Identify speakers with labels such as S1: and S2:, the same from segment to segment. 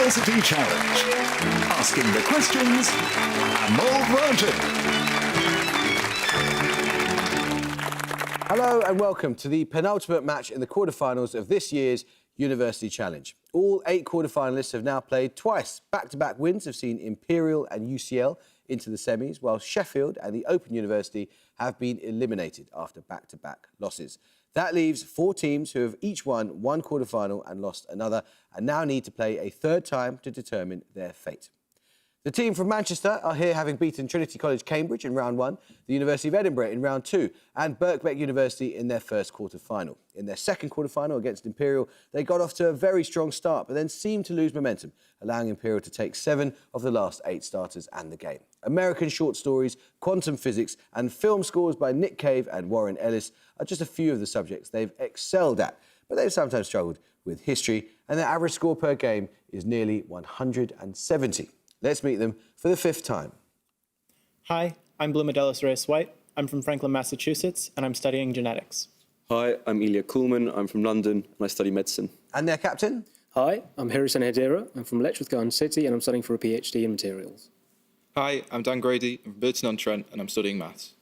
S1: University Challenge. Asking the questions and more granted.
S2: Hello and welcome to the penultimate match in the quarterfinals of this year's University Challenge. All 8 quarterfinalists have now played twice. Back-to-back wins have seen Imperial and UCL into the semis, while Sheffield and the Open University have been eliminated after back-to-back losses. That leaves 4 teams who have each won one quarterfinal and lost another, and now need to play a third time to determine their fate. The team from Manchester are here, having beaten Trinity College Cambridge in round 1, the University of Edinburgh in round 2, and Birkbeck University in their first quarter-final. In their second quarter-final against Imperial, they got off to a very strong start, but then seemed to lose momentum, allowing Imperial to take 7 of the last 8 starters and the game. American short stories, quantum physics, and film scores by Nick Cave and Warren Ellis are just a few of the subjects they've excelled at, but they've sometimes struggled with history, and their average score per game is nearly 170. Let's meet them for the 5th time.
S3: Hi, I'm Bloomadalis Reyes-White. I'm from Franklin, Massachusetts, and I'm studying genetics.
S4: Hi, I'm Ilya Kuhlman. I'm from London, and I study medicine.
S2: And their captain?
S5: Hi, I'm Harrison Hedera. I'm from Letchworth Garden City, and I'm studying for a PhD in materials.
S6: Hi, I'm Dan Grady. I'm from Burton-on-Trent, and I'm studying maths.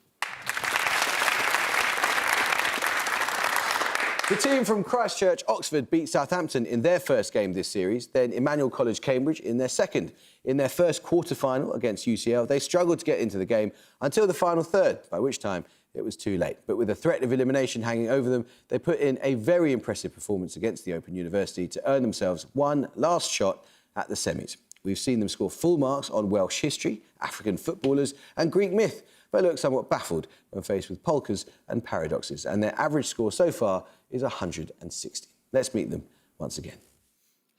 S2: The team from Christchurch, Oxford beat Southampton in their first game this series, then Emmanuel College, Cambridge in their second. In their first quarter-final against UCL, they struggled to get into the game until the final third, by which time it was too late. But with the threat of elimination hanging over them, they put in a very impressive performance against the Open University to earn themselves one last shot at the semis. We've seen them score full marks on Welsh history, African footballers and Greek myth, but look somewhat baffled when faced with polkas and paradoxes, and their average score so far is 160. Let's meet them once again.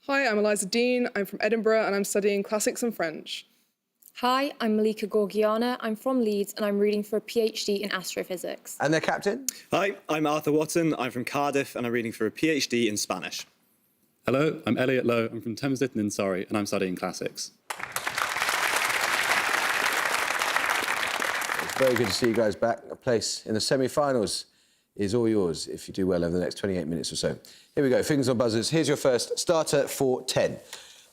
S7: Hi, I'm Eliza Dean. I'm from Edinburgh and I'm studying classics and French.
S8: Hi, I'm Malika Gorgiana. I'm from Leeds and I'm reading for a PhD in astrophysics.
S2: And their captain?
S9: Hi, I'm Arthur Watton. I'm from Cardiff and I'm reading for a PhD in Spanish.
S10: Hello, I'm Elliot Lowe. I'm from Thames Litton in Surrey and I'm studying classics.
S2: It's very good to see you guys back. A place in the semi-finals is all yours if you do well over the next 28 minutes or so. Here we go, fingers on buzzers. Here's your first starter for 10.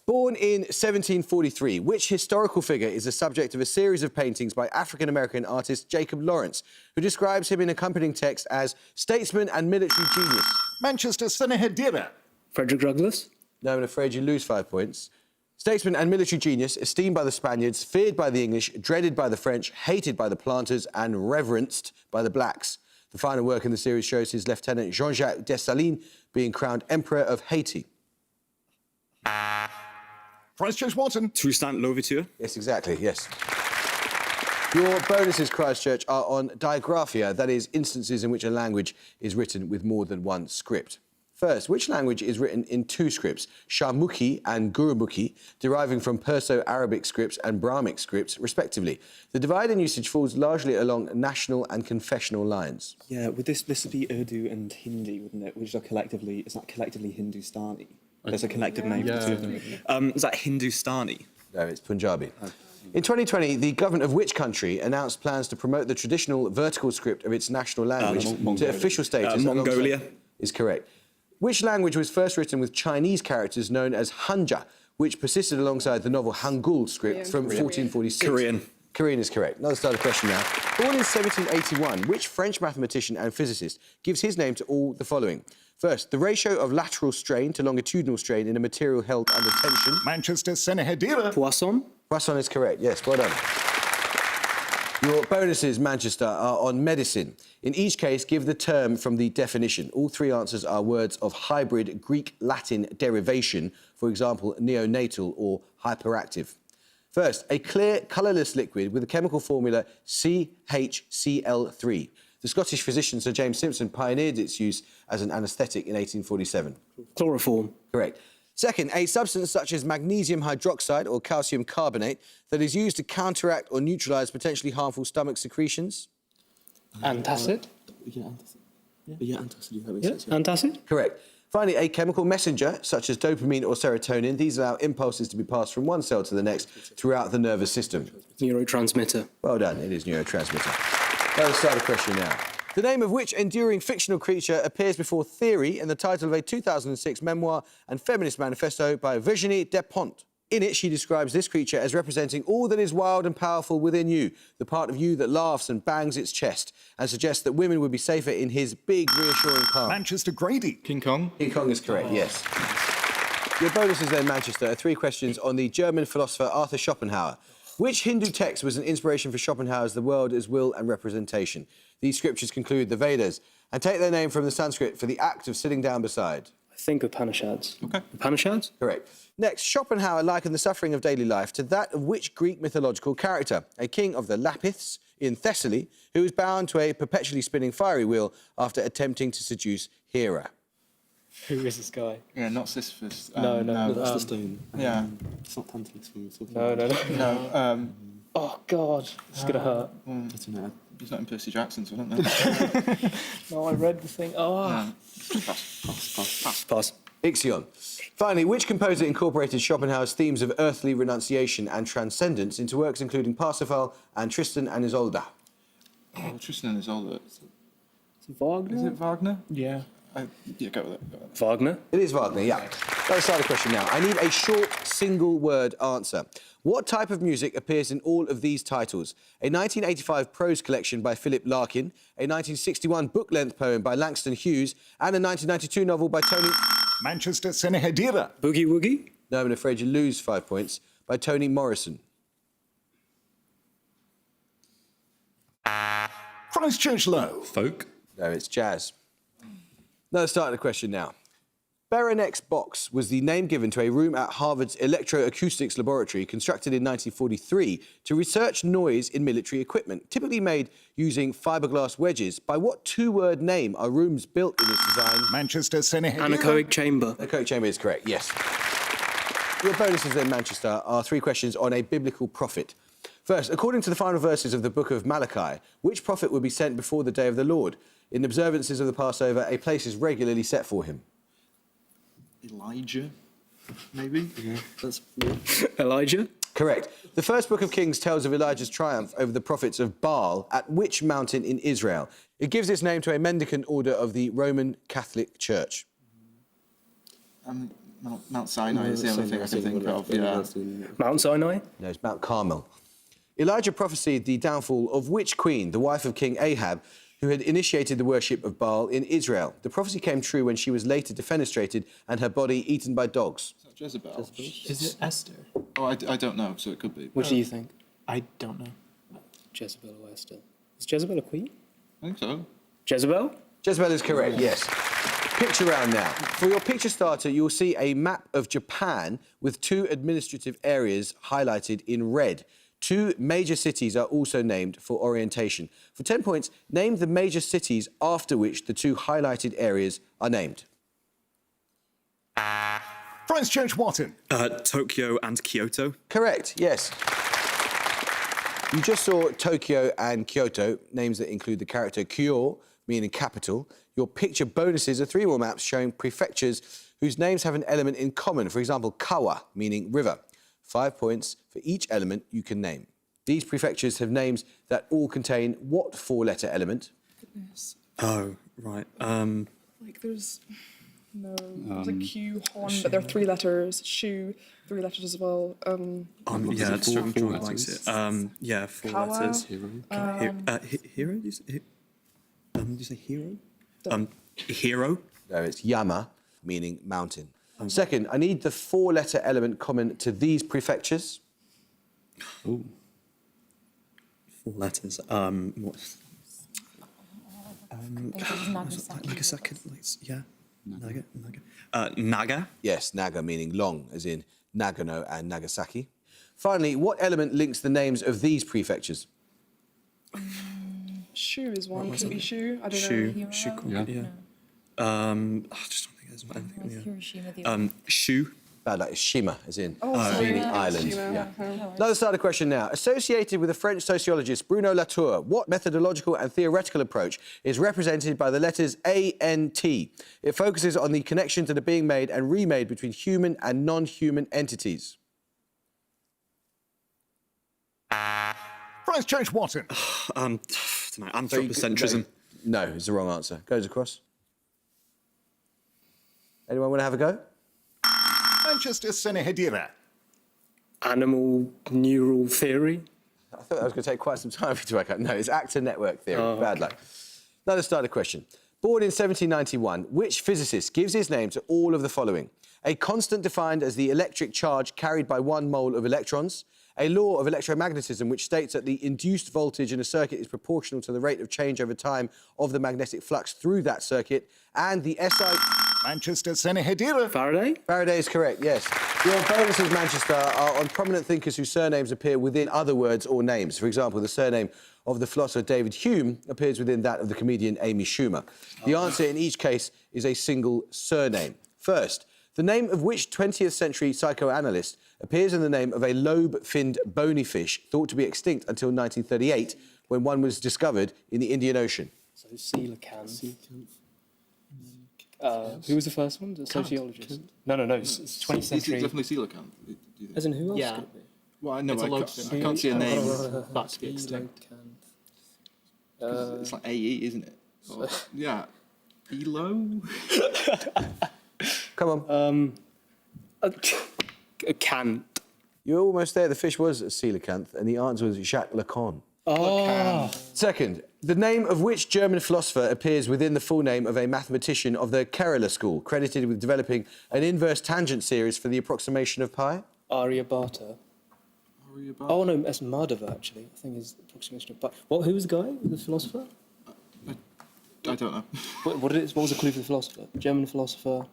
S2: Born in 1743, which historical figure is the subject of a series of paintings by African-American artist Jacob Lawrence, who describes him in accompanying text as statesman and military genius?
S1: Manchester Senehedira.
S5: Frederick Douglass.
S2: No, I'm afraid you lose 5 points. Statesman and military genius, esteemed by the Spaniards, feared by the English, dreaded by the French, hated by the planters and reverenced by the blacks. The final work in the series shows his lieutenant Jean-Jacques Dessalines being crowned Emperor of Haiti.
S1: Christchurch Watson.
S9: Toussaint Louverture.
S2: Yes, exactly, yes. Your bonuses, Christchurch, are on digraphia, that is, instances in which a language is written with more than one script. First, which language is written in 2 scripts, Shamukhi and Gurumukhi, deriving from Perso-Arabic scripts and Brahmic scripts, respectively? The divide in usage falls largely along national and confessional lines.
S11: Yeah, would this would be Urdu and Hindi, wouldn't it? Which are collectively, is that collectively Hindustani? There's a collective name for the 2 of them.
S9: Is that Hindustani?
S2: No, it's Punjabi. In 2020, the government of which country announced plans to promote the traditional vertical script of its national language to official status?
S9: Mongolia.
S2: Is correct. Which language was first written with Chinese characters known as Hanja, which persisted alongside the novel Hangul script from 1446?
S9: Korean.
S2: Korean is correct. Another starter question now. Born in 1781, which French mathematician and physicist gives his name to all the following? First, the ratio of lateral strain to longitudinal strain in a material held under tension.
S1: Manchester Senehedira.
S5: Poisson.
S2: Poisson is correct, yes, well done. Your bonuses, Manchester, are on medicine. In each case, give the term from the definition. All 3 answers are words of hybrid Greek-Latin derivation, for example, neonatal or hyperactive. First, a clear, colourless liquid with the chemical formula CHCl3. The Scottish physician Sir James Simpson pioneered its use as an anaesthetic in 1847.
S5: Chloroform.
S2: Correct. Second, a substance such as magnesium hydroxide or calcium carbonate that is used to counteract or neutralise potentially harmful stomach secretions.
S5: Antacid.
S11: Yeah, antacid. Yeah, antacid. That makes sense. Yeah.
S5: Antacid.
S2: Correct. Finally, a chemical messenger, such as dopamine or serotonin. These allow impulses to be passed from one cell to the next throughout the nervous system.
S5: Neurotransmitter.
S2: Well done, it is neurotransmitter. Let's start a question now. The name of which enduring fictional creature appears before Theory in the title of a 2006 memoir and feminist manifesto by Virginie Despentes? In it, she describes this creature as representing all that is wild and powerful within you, the part of you that laughs and bangs its chest, and suggests that women would be safer in his big, reassuring palm.
S1: Manchester Grady.
S6: King Kong.
S2: King Kong is correct, yes. Your bonuses then, Manchester, are 3 questions on the German philosopher Arthur Schopenhauer. Which Hindu text was an inspiration for Schopenhauer's The World as Will and Representation? These scriptures conclude the Vedas and take their name from the Sanskrit for the act of sitting down beside.
S5: I think Upanishads.
S6: Okay.
S5: Upanishads?
S2: Correct. Next, Schopenhauer likened the suffering of daily life to that of which Greek mythological character? A king of the Lapiths in Thessaly who was bound to a perpetually spinning fiery wheel after attempting to seduce Hera.
S3: Who is this guy?
S6: Yeah, not Sisyphus.
S3: No.
S9: That's the stone.
S6: Yeah.
S9: It's not Tantalus when we're talking
S3: No.
S6: No,
S3: Oh, God. This is going to hurt.
S9: I don't know.
S6: he's not in Percy Jackson, so I don't know.
S3: No, I read the thing. Oh.
S4: Pass.
S2: Ixion. Finally, which composer incorporated Schopenhauer's themes of earthly renunciation and transcendence into works including Parsifal and Tristan and Isolde?
S6: Oh, Tristan and Isolde.
S5: Wagner?
S6: Is it Wagner?
S3: Yeah.
S6: Yeah, go with it.
S5: Wagner?
S2: It is Wagner, yeah. Let's start the question now. I need a short, single-word answer. What type of music appears in all of these titles? A 1985 prose collection by Philip Larkin, a 1961 book-length poem by Langston Hughes, and a 1992 novel by Tony...
S1: Manchester Senehedira.
S5: Boogie Woogie?
S2: No, I'm afraid you lose 5 points, by Toni Morrison.
S1: Christchurch Low.
S10: Folk.
S2: No, it's jazz. Let's start the question now. Berenek's box was the name given to a room at Harvard's Electroacoustics Laboratory constructed in 1943 to research noise in military equipment, typically made using fiberglass wedges. By what two-word name are rooms built in this design?
S1: Manchester Senehedira.
S5: Anechoic chamber.
S2: The Coke chamber is correct, yes. Your bonuses in Manchester are 3 questions on a biblical prophet. First, according to the final verses of the book of Malachi, which prophet would be sent before the day of the Lord? In observances of the Passover, a place is regularly set for him.
S6: Elijah, maybe?
S4: Yeah, that's...
S5: Elijah?
S2: Correct. The first book of Kings tells of Elijah's triumph over the prophets of Baal at which mountain in Israel? It gives its name to a mendicant order of the Roman Catholic Church.
S6: Mount Sinai is the only thing I can think of. Yeah.
S5: Mount Sinai?
S2: No, it's Mount Carmel. Elijah prophesied the downfall of which queen, the wife of King Ahab, who had initiated the worship of Baal in Israel. The prophecy came true when she was later defenestrated and her body eaten by dogs.
S6: Is that Jezebel?
S3: Is it Esther?
S6: Oh, I don't know, so it could be.
S5: Which do you think?
S3: I don't know.
S5: Jezebel or Esther? Is Jezebel a queen?
S6: I think so.
S5: Jezebel?
S2: Jezebel is correct, yes. Picture round now. For your picture starter, you'll see a map of Japan with 2 administrative areas highlighted in red. 2 major cities are also named for orientation. For 10 points, name the major cities after which the 2 highlighted areas are named.
S1: Christchurch Wotton.
S9: Tokyo and Kyoto.
S2: Correct, yes. You just saw Tokyo and Kyoto, names that include the character Kyo, meaning capital. Your picture bonuses are 3 more maps showing prefectures whose names have an element in common. For example, Kawa, meaning river. 5 points for each element you can name. These prefectures have names that all contain what 4-letter element?
S7: Goodness.
S9: Oh, right.
S7: Like there's there's a Q, Hon, but there are 3 letters. Shu, 3 letters as well.
S9: Yeah, it's
S10: four
S9: likes
S10: letters?
S9: it. Yeah, 4
S7: Kawa.
S9: letters. Hero? Do you say hero? Hero?
S2: No, it's Yama, meaning mountain. Second, I need the 4-letter element common to these prefectures.
S9: Ooh. 4 letters. What? Nagasaki. Yeah. Naga.
S2: Yes, Naga, meaning long, as in Nagano and Nagasaki. Finally, what element links the names of these prefectures?
S7: Shu is one. Could it be Shu? I don't know.
S9: Shu.
S10: Yeah.
S9: I just don't think there's anything. Shu.
S2: Bad, like Shima, as in
S7: sorry.
S2: meaning island.
S7: Shima,
S2: Yeah.
S7: uh-huh.
S2: Another starter question now. Associated with the French sociologist Bruno Latour, what methodological and theoretical approach is represented by the letters A-N-T? It focuses on the connection that are being made and remade between human and non-human entities.
S1: Christchurch Wotton.
S9: Anthropocentrism.
S2: No, it's the wrong answer. Goes across. Anyone want to have a go?
S1: Manchester Senehedira.
S5: Animal neural theory.
S2: I thought that was going to take quite some time for you to work out. No, it's actor network theory. Bad luck. Another starter question. Born in 1791, which physicist gives his name to all of the following? A constant defined as the electric charge carried by 1 mole of electrons, a law of electromagnetism which states that the induced voltage in a circuit is proportional to the rate of change over time of the magnetic flux through that circuit, and the SI...
S1: Manchester Senehedira.
S5: Faraday?
S2: Faraday is correct, yes. Your bonuses, Manchester, are on prominent thinkers whose surnames appear within other words or names. For example, the surname of the philosopher David Hume appears within that of the comedian Amy Schumer. The answer in each case is a single surname. First, the name of which 20th century psychoanalyst appears in the name of a lobe-finned bony fish thought to be extinct until 1938, when one was discovered in the Indian Ocean?
S5: So coelacanth. Who was the first one? The sociologist? No, it's 20th
S6: It's
S5: century.
S6: definitely coelacanth.
S5: As in who else?
S3: Yeah.
S5: Could it be?
S6: Well, I know,
S3: It's a
S6: I
S3: lobe-fin.
S6: can't see a name.
S3: About to be extinct.
S6: It's like AE, isn't it? Or, yeah. Elo?
S2: Come on.
S5: A cant.
S2: You're almost there. The fish was a coelacanth, and the answer was Jacques Lacan.
S5: Oh.
S2: Second, the name of which German philosopher appears within the full name of a mathematician of the Kerala school, credited with developing an inverse tangent series for the approximation of pi?
S5: Aryabhata. Oh no, that's Madhava actually. I think is the approximation of pi. Who was the guy? The philosopher?
S6: I don't know.
S5: What was the clue for the philosopher? German philosopher.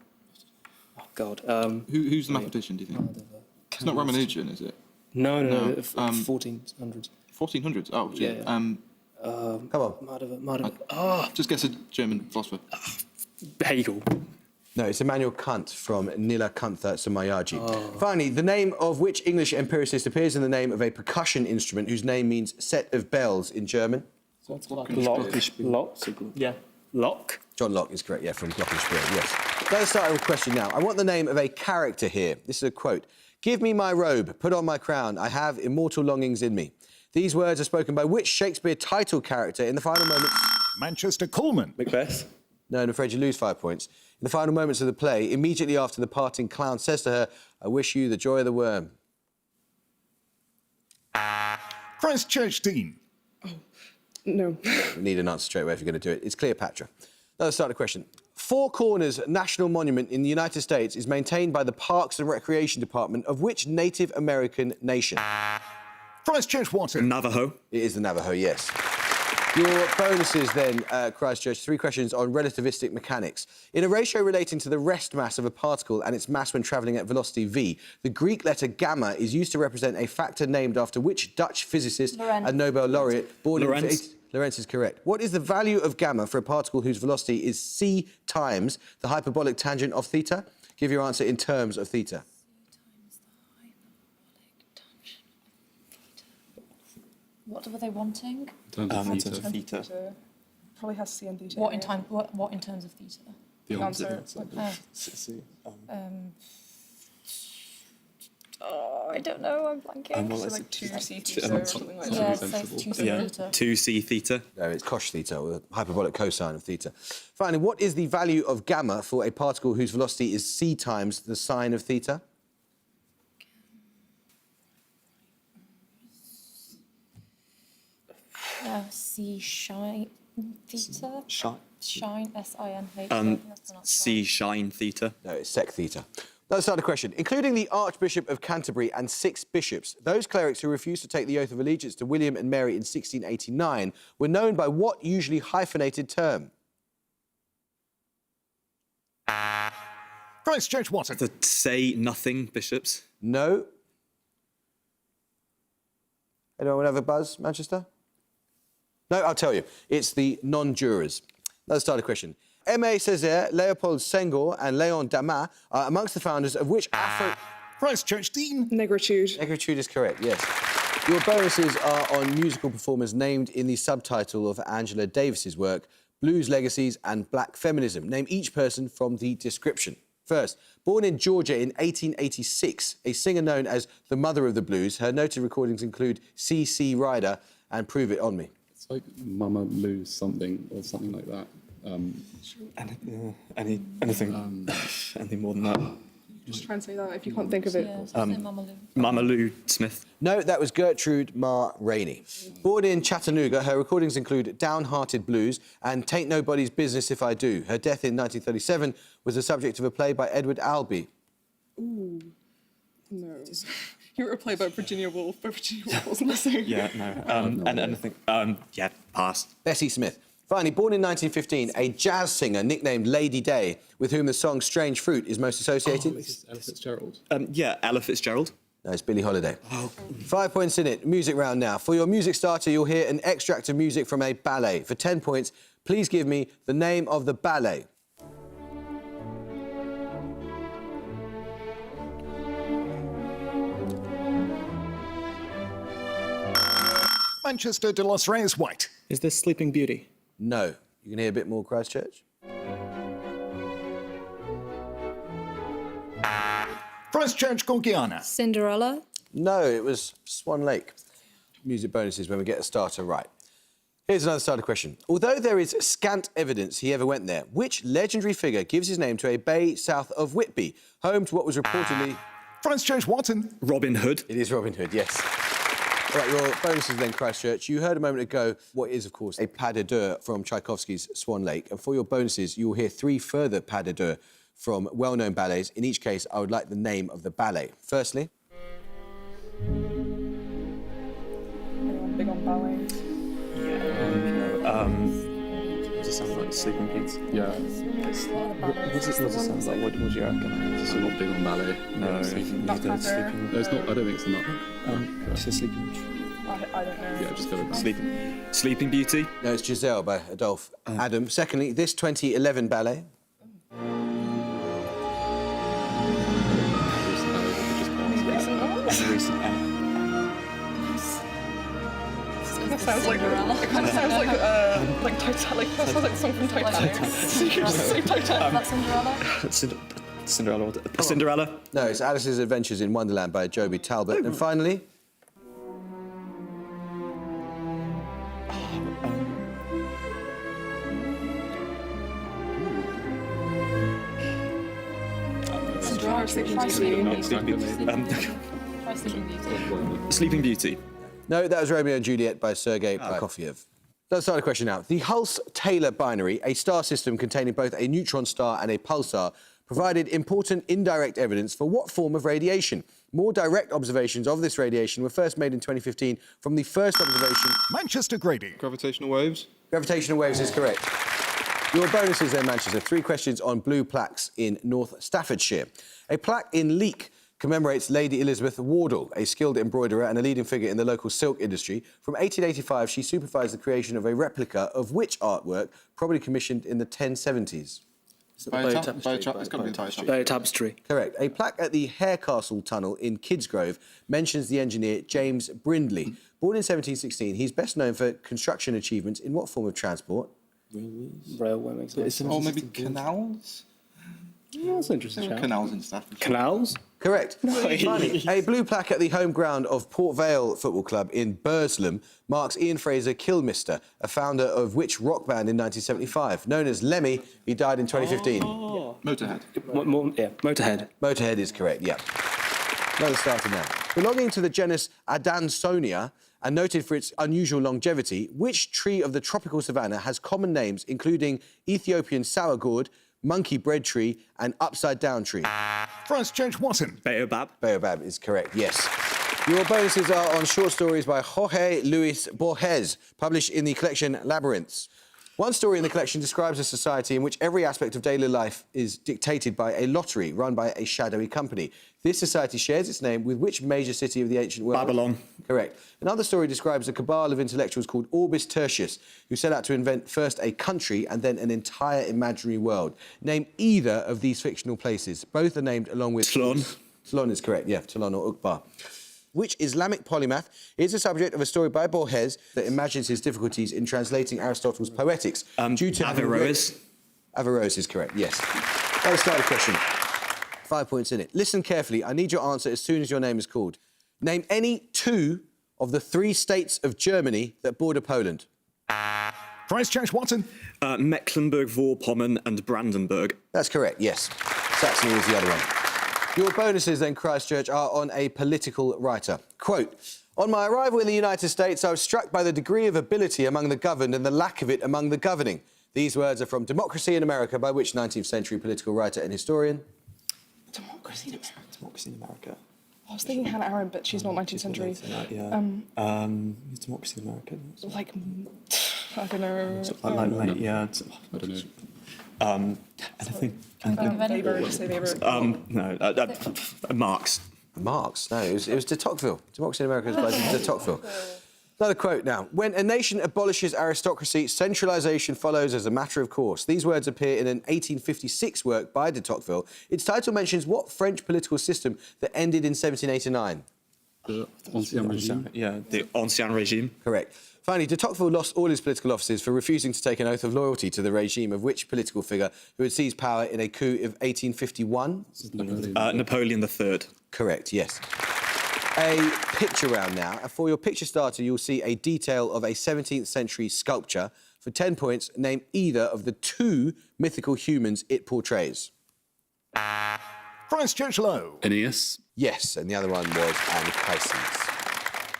S5: Oh God.
S6: Who's the mathematician, do you think?
S5: Madhava.
S6: It's not Ramanujan, is it?
S5: No.
S6: No,
S5: 1400s.
S6: 1400s? Oh,
S5: Yeah.
S6: yeah.
S2: Come on.
S5: Madhava.
S6: Just guess a German philosopher.
S5: Hegel.
S2: No, it's Immanuel Kant from Nilakantha Samayaji. Finally, the name of which English empiricist appears in the name of a percussion instrument whose name means set of bells in German?
S5: Lock. Yeah. Lock.
S2: John Locke is correct, yeah, from Glockenspiel, yes. Let's start with a question now. I want the name of a character here. This is a quote. Give me my robe, put on my crown, I have immortal longings in me. These words are spoken by which Shakespeare title character in the final moments...
S1: Manchester Coleman.
S9: Macbeth.
S2: No, I'm afraid you lose 5 points. In the final moments of the play, immediately after the parting clown says to her, I wish you the joy of the worm.
S1: Christchurch Dean.
S7: No.
S2: We need an answer straight away if you're going to do it. It's Cleopatra. Now, let's start the question. Four Corners National Monument in the United States is maintained by the Parks and Recreation Department of which Native American nation?
S1: Christchurch Watton.
S9: Navajo.
S2: It is the Navajo, yes. Your bonuses then, Christchurch, 3 questions on relativistic mechanics. In a ratio relating to the rest mass of a particle and its mass when travelling at velocity v, the Greek letter gamma is used to represent a factor named after which Dutch physicist and Nobel laureate born in... Lorentz is correct. What is the value of gamma for a particle whose velocity is c times the hyperbolic tangent of theta? Give your answer in terms of theta.
S8: What were they wanting?
S10: In terms of theta.
S11: Theta.
S7: Probably has C and theta.
S8: What in time? What in terms of theta?
S10: The
S7: Answer.
S10: opposite.
S8: Oh, I don't know. I'm blanking.
S7: So like 2C theta or something like
S8: Yeah,
S7: that.
S8: it's like 2
S9: Yeah.
S8: theta.
S9: 2c theta.
S2: No, it's cosh theta, or the hyperbolic cosine of theta. Finally, what is the value of gamma for a particle whose velocity is c times the sine of theta?
S8: C shine theta. Shine S-I-N-H.
S9: C shine theta.
S2: No, it's sec theta. Let's start the question. Including the Archbishop of Canterbury and 6 bishops, those clerics who refused to take the oath of allegiance to William and Mary in 1689 were known by what usually hyphenated term?
S1: Christchurch Watton.
S9: The say nothing bishops.
S2: No. Anyone have a buzz, Manchester? No, I'll tell you. It's the non-jurors. Let's start the question. Aimé Césaire, Léopold Senghor and Léon Damas are amongst the founders of which Afro...
S1: Christchurch Dean.
S7: Negritude.
S2: Negritude is correct, yes. Your bonuses are on musical performers named in the subtitle of Angela Davis's work, Blues Legacies and Black Feminism. Name each person from the description. First, born in Georgia in 1886, a singer known as the Mother of the Blues, her noted recordings include C.C. Rider and Prove It On Me.
S10: It's like Mama Lou something or something like that.
S11: Anything more than that?
S7: Just try and say that if you can't think of it.
S11: Mama Lou Smith.
S2: No, that was Gertrude Ma Rainey. Born in Chattanooga, her recordings include Downhearted Blues and Tain't Nobody's Business If I Do. Her death in 1937 was the subject of a play by Edward Albee.
S7: Ooh. No. You were a play by Virginia Woolf, but Virginia Woolf wasn't listening.
S11: Yeah, no. And anything. Yeah, pass.
S2: Bessie Smith. Finally, born in 1915, a jazz singer nicknamed Lady Day, with whom the song Strange Fruit is most associated.
S10: Ella Fitzgerald.
S11: Yeah, Ella Fitzgerald.
S2: No, it's Billie Holiday. 5 points in it. Music round now. For your music starter, you'll hear an extract of music from a ballet. For 10 points, please give me the name of the ballet.
S1: Manchester de los Reyes White.
S3: Is this Sleeping Beauty?
S2: No. You can hear a bit more, Christchurch.
S1: Christchurch, Gorgiana.
S8: Cinderella.
S2: No, it was Swan Lake. Music bonuses when we get a starter right. Here's another starter question. Although there is scant evidence he ever went there, which legendary figure gives his name to a bay south of Whitby, home to what was reportedly...
S1: Christchurch, Watson.
S11: Robin Hood.
S2: It is Robin Hood, yes. Right, your bonuses then, Christchurch. You heard a moment ago what is, of course, a pas de deux from Tchaikovsky's Swan Lake. And for your bonuses, you will hear 3 further pas de deux from well-known ballets. In each case, I would like the name of the ballet. Firstly...
S7: Anyone big on ballets?
S11: Does it sound like Sleeping Beauty?
S10: Yeah.
S11: What does it sound like? What do you reckon?
S10: It's not big on ballet.
S11: No,
S10: Sleeping
S7: Not
S10: Beauty.
S7: Nutcracker.
S10: No, it's not. I don't think it's the Nutcracker.
S11: It's a Sleeping
S7: I don't know.
S10: Yeah, just go with that.
S11: Sleeping Beauty.
S2: No, it's Giselle by Adolphe Adam. Secondly, this 2011 ballet.
S7: That sounds like it kind of sounds like Titanic. That sounds like a song from Titanic. So you can just say Titanic.
S8: That's Cinderella.
S11: Cinderella.
S2: No, it's Alice's Adventures in Wonderland by Joby Talbot. And finally...
S11: Sleeping Beauty.
S2: No, that was Romeo and Juliet by Sergei Prokofiev. Let's start a question now. The Hulse-Taylor binary, a star system containing both a neutron star and a pulsar, provided important indirect evidence for what form of radiation? More direct observations of this radiation were first made in 2015 from the first observation...
S1: Manchester, Grady.
S6: Gravitational waves.
S2: Gravitational waves is correct. Your bonuses then, Manchester. 3 questions on blue plaques in North Staffordshire. A plaque in Leek commemorates Lady Elizabeth Wardle, a skilled embroiderer and a leading figure in the local silk industry. From 1885, she supervised the creation of a replica of which artwork, probably commissioned in the 1070s?
S6: It's got to be a tapestry.
S5: Tapestry.
S2: Correct. A plaque at the Harecastle Tunnel in Kidsgrove mentions the engineer James Brindley. Born in 1716, he's best known for construction achievements in what form of transport?
S5: Railway makes sense.
S6: Or maybe canals?
S5: Yeah, that's interesting.
S6: Canals and stuff.
S5: Canals?
S2: Correct. Finally, a blue plaque at the home ground of Port Vale Football Club in Burslem marks Ian Fraser Kilmister, a founder of which rock band in 1975? Known as Lemmy, he died in 2015.
S6: Motorhead.
S5: Motorhead.
S2: Motorhead is correct, yeah. Another starter now. Belonging to the genus Adansonia and noted for its unusual longevity, which tree of the tropical savanna has common names including Ethiopian sour gourd, monkey bread tree and upside down tree?
S1: Christchurch, Watson.
S11: Baobab.
S2: Baobab is correct, yes. Your bonuses are on short stories by Jorge Luis Borges, published in the collection Labyrinths. One story in the collection describes a society in which every aspect of daily life is dictated by a lottery run by a shadowy company. This society shares its name with which major city of the ancient world?
S11: Babylon.
S2: Correct. Another story describes a cabal of intellectuals called Orbis Tertius, who set out to invent first a country and then an entire imaginary world. Name either of these fictional places. Both are named along with...
S11: Toulon.
S2: Toulon is correct, yeah, Toulon or Uqbar. Which Islamic polymath is the subject of a story by Borges that imagines his difficulties in translating Aristotle's Poetics due to...
S11: Averroes.
S2: Averroes is correct, yes. Let's start the question. 5 points in it. Listen carefully. I need your answer as soon as your name is called. Name any 2 of the 3 states of Germany that border Poland.
S1: Christchurch, Watson.
S9: Mecklenburg-Vorpommern and Brandenburg.
S2: That's correct, yes. Saxony was the other one. Your bonuses then, Christchurch, are on a political writer. Quote, on my arrival in the United States, I was struck by the degree of ability among the governed and the lack of it among the governing. These words are from Democracy in America, by which 19th century political writer and historian?
S11: Democracy in America.
S7: I was thinking Hannah Arendt, but she's not 19th century.
S11: Democracy in America.
S7: Like, I don't know.
S10: I don't know.
S11: Anything.
S7: Weber, just say Weber.
S9: Marx.
S2: Marx? No, it was de Tocqueville. Democracy in America is by de Tocqueville. Another quote now. When a nation abolishes aristocracy, centralisation follows as a matter of course. These words appear in an 1856 work by de Tocqueville. Its title mentions what French political system that ended in 1789?
S10: The Ancien Régime.
S9: Yeah, the Ancien Régime.
S2: Correct. Finally, de Tocqueville lost all his political offices for refusing to take an oath of loyalty to the regime of which political figure who had seized power in a coup of 1851?
S9: Napoleon III.
S2: Correct, yes. A picture round now, and for your picture starter, you'll see a detail of a 17th century sculpture. For 10 points, name either of the two mythical humans it portrays.
S1: Christchurch Low.
S10: Aeneas.
S2: Yes, and the other one was Anchises.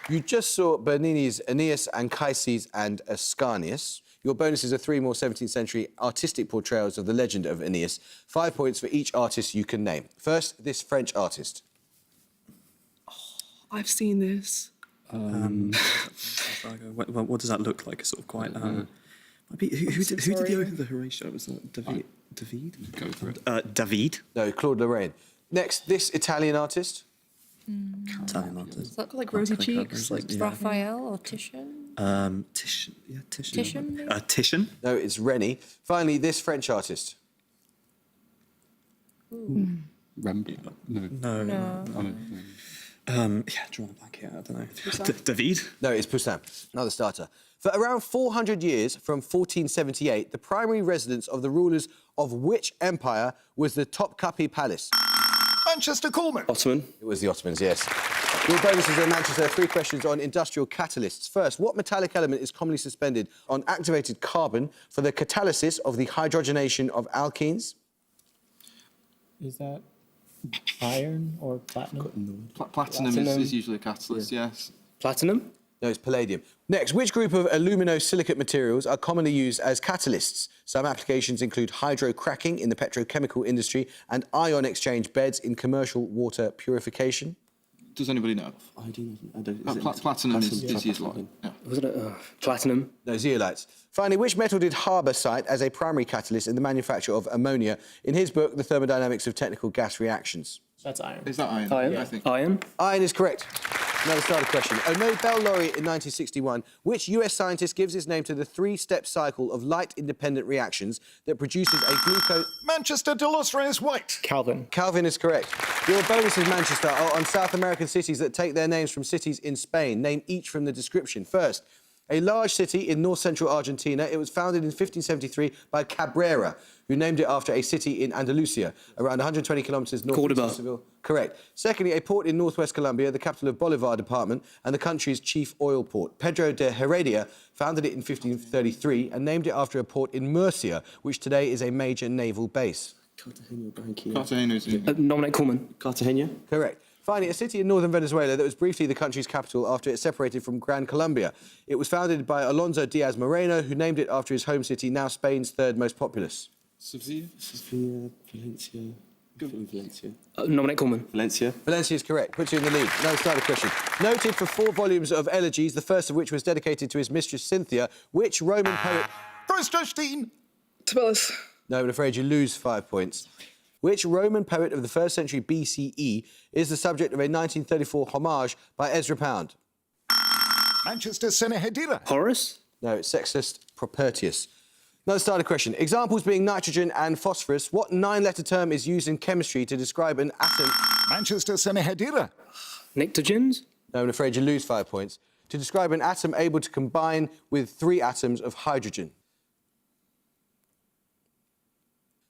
S2: You just saw Bernini's Aeneas, Anchises and Ascanius. Your bonuses are 3 more 17th century artistic portrayals of the legend of Aeneas. 5 points for each artist you can name. First, this French artist.
S7: I've seen this.
S11: What does that look like? Sort of quite. Who did the Oath of the Horatio? Was that David?
S10: Go for it.
S9: David.
S2: No, Claude Lorraine. Next, this Italian artist.
S11: Italian artist.
S7: Like rosy cheeks, like
S8: Raphael or Titian?
S11: Titian. Yeah, Titian.
S8: Titian, maybe?
S9: Titian.
S2: No, it's Rennie. Finally, this French artist.
S10: Rembrandt. No.
S8: No.
S10: Oh, no.
S11: Drawing a blank here. I don't know.
S9: David.
S2: No, it's Poussin. Another starter. For around 400 years, from 1478, the primary residence of the rulers of which empire was the Topkapi Palace?
S1: Manchester Coleman.
S9: Ottoman.
S2: It was the Ottomans, yes. Your bonuses in Manchester, 3 questions on industrial catalysts. First, what metallic element is commonly suspended on activated carbon for the catalysis of the hydrogenation of alkenes?
S3: Is that iron or platinum?
S6: Platinum is usually a catalyst, yes.
S5: Platinum?
S2: No, it's palladium. Next, which group of aluminosilicate materials are commonly used as catalysts? Some applications include hydrocracking in the petrochemical industry and ion exchange beds in commercial water purification.
S6: Does anybody know?
S11: I do. I don't.
S6: Platinum is used a lot. Yeah.
S5: Was it platinum?
S2: No, zeolites. Finally, which metal did Haber cite as a primary catalyst in the manufacture of ammonia in his book, The Thermodynamics of Technical Gas Reactions?
S3: That's iron.
S6: Is that iron?
S5: Iron?
S6: Yeah, I think.
S5: Iron?
S2: Iron is correct. Another starter question. A Nobel laureate in 1961, which US scientist gives its name to the 3-step cycle of light-independent reactions that produces a glucose...
S1: Manchester Dolores White.
S3: Calvin.
S2: Calvin is correct. Your bonuses, Manchester, are on South American cities that take their names from cities in Spain. Name each from the description. First, a large city in north-central Argentina. It was founded in 1573 by Cabrera, who named it after a city in Andalusia, around 120 kilometres north of Seville. Correct. Secondly, a port in northwest Colombia, the capital of Bolivar department, and the country's chief oil port. Pedro de Heredia founded it in 1533 and named it after a port in Murcia, which today is a major naval base.
S6: Cartagena.
S5: Nominate Coleman.
S11: Cartagena.
S2: Correct. Finally, a city in northern Venezuela that was briefly the country's capital after it separated from Gran Colombia. It was founded by Alonso Diaz Moreno, who named it after his home city, now Spain's third most populous.
S11: Sevilla, Valencia. Valencia.
S5: Nominate Coleman.
S11: Valencia.
S2: Valencia is correct. Puts you in the lead. Another starter question. Noted for 4 volumes of elegies, the first of which was dedicated to his mistress Cynthia, which Roman poet...
S1: Christchurch Dean.
S7: Tibellus.
S2: No, I'm afraid you lose 5 points. Which Roman poet of the 1st century BCE is the subject of a 1934 homage by Ezra Pound?
S1: Manchester Senehedira.
S5: Horace?
S2: No, it's Sextus Propertius. Another starter question. Examples being nitrogen and phosphorus. What 9-letter term is used in chemistry to describe an atom?
S1: Manchester Senehedira.
S5: Nictogens?
S2: No, I'm afraid you lose 5 points. To describe an atom able to combine with 3 atoms of hydrogen.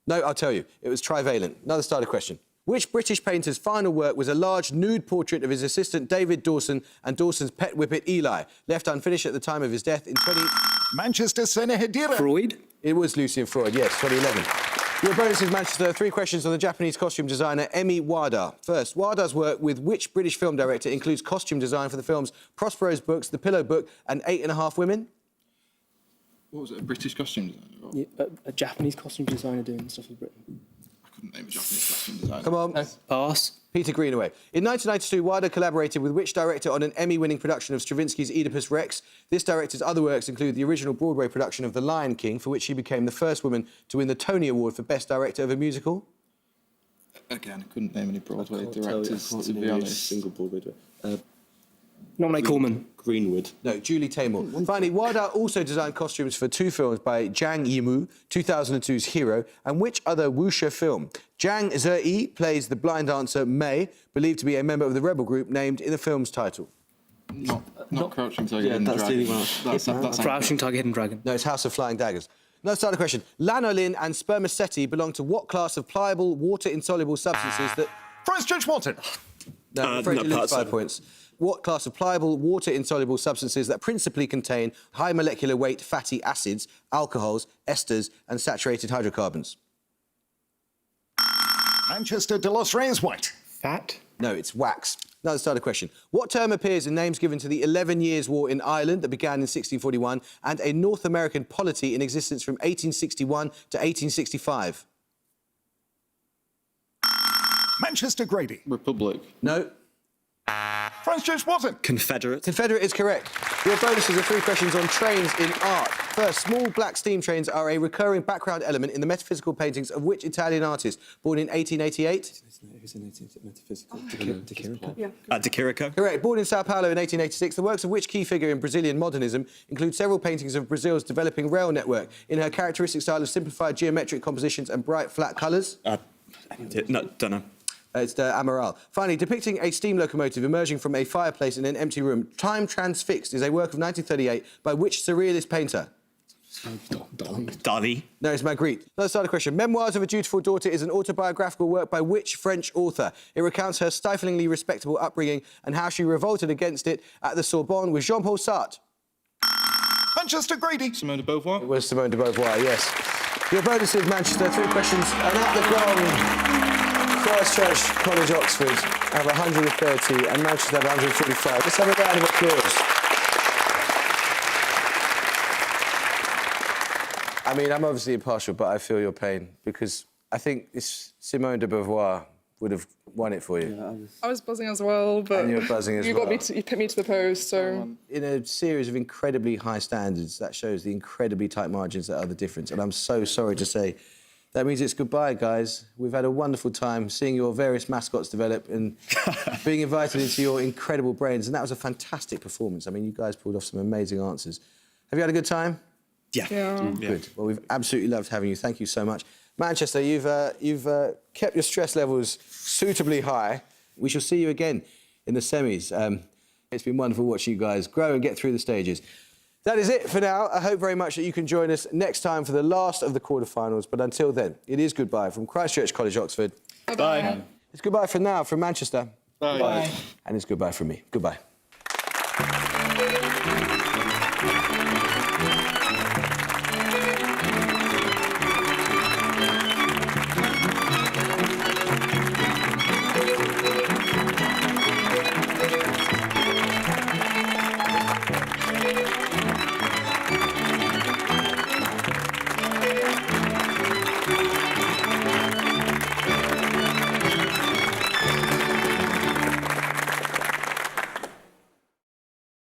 S2: No, I'll tell you. It was trivalent. Another starter question. Which British painter's final work was a large nude portrait of his assistant David Dawson and Dawson's pet whippet Eli, left unfinished at the time of his death in
S1: Manchester Senehedira.
S5: Freud?
S2: It was Lucian Freud, yes, 2011. Your bonus is Manchester. 3 questions on the Japanese costume designer Emi Wada. First, Wada's work with which British film director includes costume design for the films Prospero's Books, The Pillow Book and 8.5 Women?
S6: What was it? A British costume designer? Or...
S5: Yeah, a Japanese costume designer doing stuff with Britain.
S6: I couldn't name a Japanese costume designer.
S2: Come on.
S5: Pass.
S2: Peter Greenaway. In 1992, Wada collaborated with which director on an Emmy-winning production of Stravinsky's Oedipus Rex? This director's other works include the original Broadway production of The Lion King, for which she became the first woman to win the Tony Award for Best Director of a Musical.
S6: Again, I couldn't name any Broadway
S4: I
S6: directors,
S4: can't
S6: to be
S4: name a
S6: honest.
S4: single Broadway director.
S5: Nominate Coleman.
S4: Greenwood.
S2: No, Julie Taymor. Finally, Wada also designed costumes for 2 films by Zhang Yimou, 2002's Hero, and which other wuxia film? Zhang Ziyi plays the blind dancer Mei, believed to be a member of the rebel group named in the film's title.
S6: Not Crouching Tiger, Hidden
S4: that's the
S6: Dragon.
S4: only one.
S6: That's
S5: Crouching Tiger, Hidden Dragon.
S2: No, it's House of Flying Daggers. Let's start a question. Lanolin and spermaceti belong to what class of pliable, water-insoluble substances that...
S1: Christchurch Walton.
S2: No, Fred, you lose 5 points. What class of pliable, water-insoluble substances that principally contain high molecular weight fatty acids, alcohols, esters and saturated hydrocarbons?
S1: Manchester de los Reyes White.
S3: Fat?
S2: No, it's wax. Now let's start a question. What term appears in names given to the 11 Years' War in Ireland that began in 1641 and a North American polity in existence from 1861 to 1865?
S1: Manchester Grady.
S6: Republic.
S2: No.
S1: Christchurch Walton.
S9: Confederate.
S2: Confederate is correct. Your bonuses are 3 questions on trains in art. First, small black steam trains are a recurring background element in the metaphysical paintings of which Italian artist, born in 1888?
S11: Who's in metaphysical? De Chirico?
S7: Yeah.
S9: De Chirico.
S2: Correct. Born in Sao Paulo in 1886, the works of which key figure in Brazilian modernism include several paintings of Brazil's developing rail network in her characteristic style of simplified geometric compositions and bright flat colours?
S9: No, don't know.
S2: It's the Amaral. Finally, depicting a steam locomotive emerging from a fireplace in an empty room, Time Transfixed is a work of 1938 by which surrealist painter?
S9: Dali.
S2: No, it's Magritte. Let's start a question. Memoirs of a Dutiful Daughter is an autobiographical work by which French author? It recounts her stiflingly respectable upbringing and how she revolted against it at the Sorbonne with Jean-Paul Sartre.
S1: Manchester Grady.
S6: Simone de Beauvoir.
S2: It was Simone de Beauvoir, yes. Your bonus is Manchester, 3 questions, and at the gong, Christchurch College, Oxford have 130 and Manchester have 145. Let's have a round of applause. I mean, I'm obviously impartial, but I feel your pain because I think this Simone de Beauvoir would have won it for you.
S7: I was buzzing as well, but
S2: And you were buzzing as
S7: you
S2: well.
S7: you put me to the post, so...
S2: In a series of incredibly high standards, that shows the incredibly tight margins that are the difference. And I'm so sorry to say, that means it's goodbye, guys. We've had a wonderful time seeing your various mascots develop and being invited into your incredible brains. And that was a fantastic performance. I mean, you guys pulled off some amazing answers. Have you had a good time?
S5: Yeah.
S2: Good. Well, we've absolutely loved having you. Thank you so much. Manchester, you've kept your stress levels suitably high. We shall see you again in the semis. It's been wonderful watching you guys grow and get through the stages. That is it for now. I hope very much that you can join us next time for the last of the quarterfinals. But until then, it is goodbye from Christchurch College, Oxford.
S6: Bye.
S2: It's goodbye for now from Manchester.
S6: Bye.
S2: And it's goodbye from me. Goodbye.